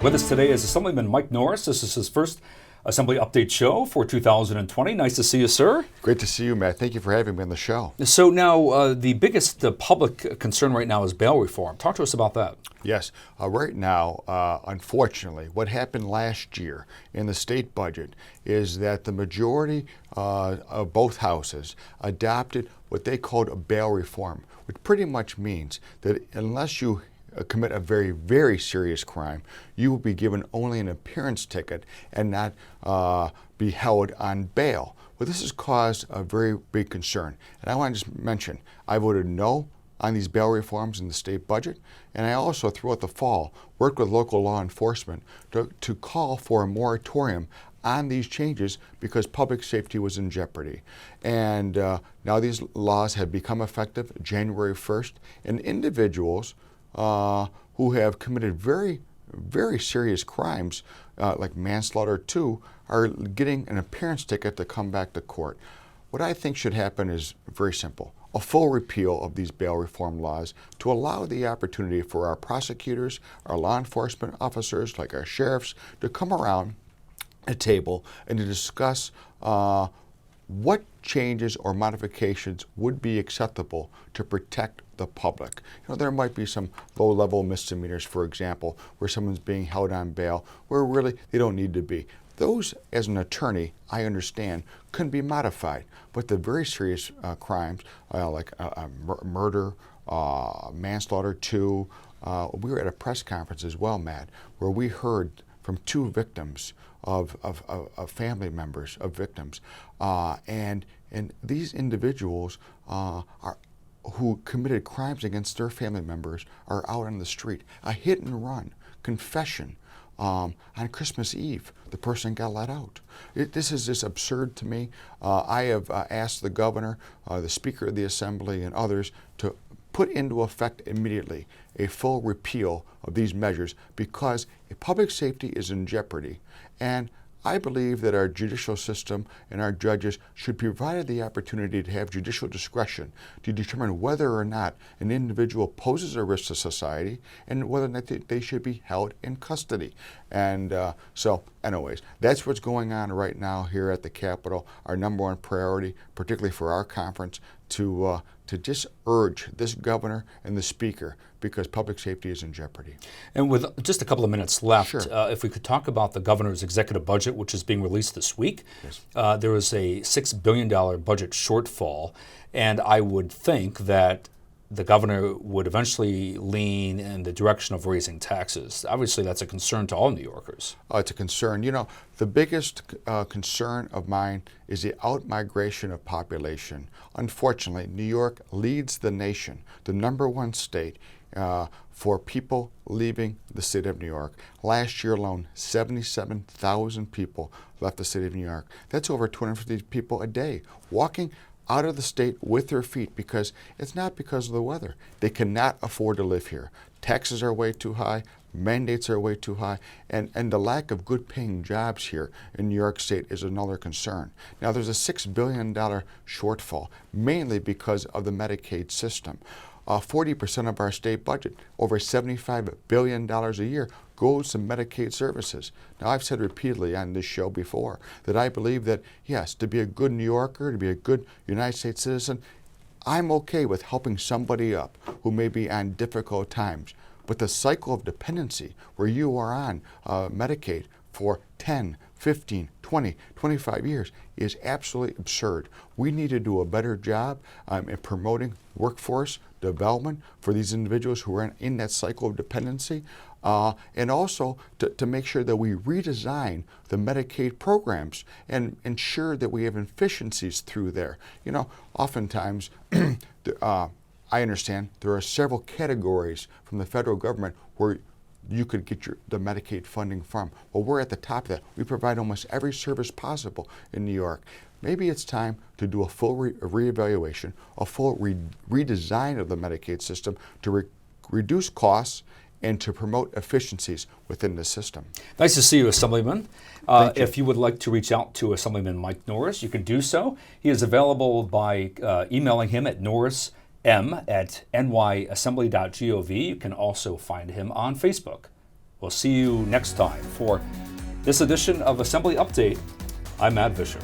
With us today is Assemblyman Mike Norris. This is his first Assembly Update show for 2020. Nice to see you, sir. Great to see you, Matt. Thank you for having me on the show. So now, the biggest public concern right now is bail reform. Talk to us about that. Yes. Right now, unfortunately, what happened last year in the state budget is that the majority of both houses adopted what they called a bail reform, which pretty much means that unless you commit a very, very serious crime, you will be given only an appearance ticket and not be held on bail. Well, this has caused a very big concern. And I want to just mention, I voted no on these bail reforms in the state budget, and I also, throughout the fall, worked with local law enforcement to call for a moratorium on these changes because public safety was in jeopardy. And now these laws have become effective January 1st, and individuals who have committed very, very serious crimes, like manslaughter too, are getting an appearance ticket to come back to court. What I think should happen is very simple. A full repeal of these bail reform laws to allow the opportunity for our prosecutors, our law enforcement officers, like our sheriffs, to come around a table and to discuss what changes or modifications would be acceptable to protect the public. You know, there might be some low-level misdemeanors, for example, where someone's being held on bail where really they don't need to be. Those, as an attorney, I understand, can be modified. But the very serious crimes, like murder, manslaughter too, we were at a press conference as well, Matt, where we heard from two victims of family members of victims, and these individuals who committed crimes against their family members are out on the street. A hit and run confession on Christmas Eve, the person got let out. This is just absurd to me. I have asked the governor, the Speaker of the Assembly, and others to put into effect immediately a full repeal of these measures because public safety is in jeopardy. And I believe that our judicial system and our judges should be provided the opportunity to have judicial discretion to determine whether or not an individual poses a risk to society and whether or not they should be held in custody. And so, anyways, that's what's going on right now here at the Capitol. Our number one priority, particularly for our conference, to just urge this governor and the speaker because public safety is in jeopardy. And with just a couple of minutes left, sure. If we could talk about the governor's executive budget, which is being released this week. Yes. There is a $6 billion budget shortfall, and I would think that the governor would eventually lean in the direction of raising taxes. Obviously, that's a concern to all New Yorkers. It's a concern. You know, the biggest concern of mine is the out-migration of population. Unfortunately, New York leads the nation, the number one state for people leaving the state of New York. Last year alone, 77,000 people left the city of New York. That's over 250 people a day walking out of the state with their feet because it's not because of the weather. They cannot afford to live here. Taxes are way too high, mandates are way too high, and the lack of good paying jobs here in New York State is another concern. Now there's a $6 billion shortfall, mainly because of the Medicaid system. 40% of our state budget, over $75 billion a year, goes to Medicaid services. Now, I've said repeatedly on this show before that I believe that, yes, to be a good New Yorker, to be a good United States citizen, I'm okay with helping somebody up who may be on difficult times. But the cycle of dependency, where you are on Medicaid for 10, 15, 20, 25 years, is absolutely absurd. We need to do a better job in promoting workforce development for these individuals who are in that cycle of dependency, and also to make sure that we redesign the Medicaid programs and ensure that we have efficiencies through there. You know, oftentimes, I understand there are several categories from the federal government where you could get the Medicaid funding from. Well, we're at the top of that. We provide almost every service possible in New York. Maybe it's time to do a full reevaluation, a full redesign of the Medicaid system to reduce costs and to promote efficiencies within the system. Nice to see you, Assemblyman. Thank you. If you would like to reach out to Assemblyman Mike Norris, you can do so. He is available by emailing him at norrism@nyassembly.gov. You can also find him on Facebook. We'll see you next time. For this edition of Assembly Update, I'm Matt Visscher.